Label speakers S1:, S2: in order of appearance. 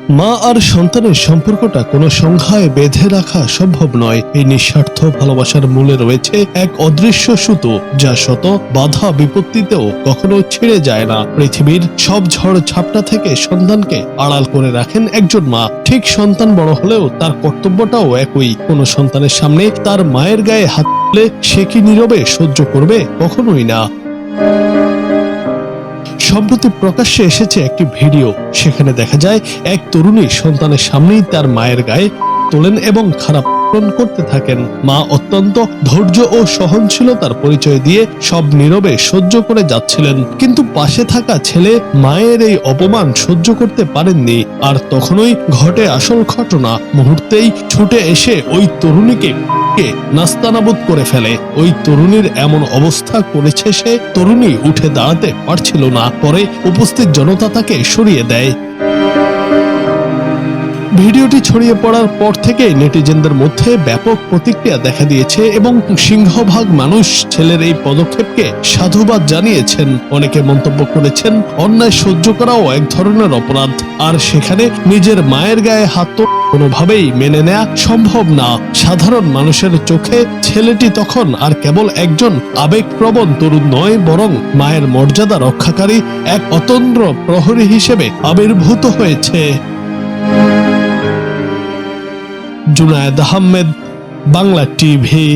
S1: মা আর সন্তানের সম্পর্কটা কোনো সংখ্যায় বেঁধে রাখা সম্ভব নয়। এই নিঃস্বার্থ ভালোবাসার মূলে রয়েছে এক অদৃশ্য সুতো, যা শত বাধা বিপত্তিতেও কখনো ছিঁড়ে যায় না। পৃথিবীর সব ঝড় ঝাপটা থেকে সন্তানকে আড়াল করে রাখেন একজন মা। ঠিক সন্তান বড় হলেও তার কর্তব্যটাও একই। কোনো সন্তানের সামনে তার মায়ের গায়ে হাত তুললে সে কি নীরবে সহ্য করবে? কখনোই না। সম্প্রতি প্রকাশ্যে এসেছে একটি ভিডিও। সেখানে দেখা যায় এক তরুণী সন্তানের সামনেই তার মায়ের গায়ে তোলেন এবং খারাপ আচরণ করতে থাকেন। মা অত্যন্ত ধৈর্য ও সহনশীলতার পরিচয় দিয়ে সব নীরবে সহ্য করে যাচ্ছিলেন, কিন্তু পাশে থাকা ছেলে মায়ের এই অপমান সহ্য করতে পারেননি। আর তখনই ঘটে আসল ঘটনা। মুহূর্তেই ছুটে এসে ওই তরুণীকে নাস্তানাবুদ করে ফেলে। ওই তরুণীর এমন অবস্থা করেছে সে তরুণী উঠে দাঁড়াতে পারছিল না। পরে উপস্থিত জনতা তাকে সরিয়ে দেয়। ভিডিওটি ছড়িয়ে পড়ার পর থেকে নেটিজেনদের মধ্যে ব্যাপক প্রতিক্রিয়া দেখা দিয়েছে এবং সিংহভাগ মানুষ ছেলের এই পদক্ষেপকে সাধুবাদ জানিয়েছেন। অনেকে মন্তব্য করেছেন, অন্যায় সহ্য করাও এক ধরনের অপরাধ, আর সেখানে নিজের মায়ের গায়ে হাত কোনোভাবেই মেনে নেওয়া সম্ভব না। সাধারণ মানুষের চোখে ছেলেটি তখন আর কেবল একজন আবেগপ্রবণ তরুণ নয়, বরং মায়ের মর্যাদা রক্ষাকারী এক অতন্দ্র প্রহরী হিসেবে আবির্ভূত হয়েছে। জুনায়েদ আহমেদ, বাংলা টিভি।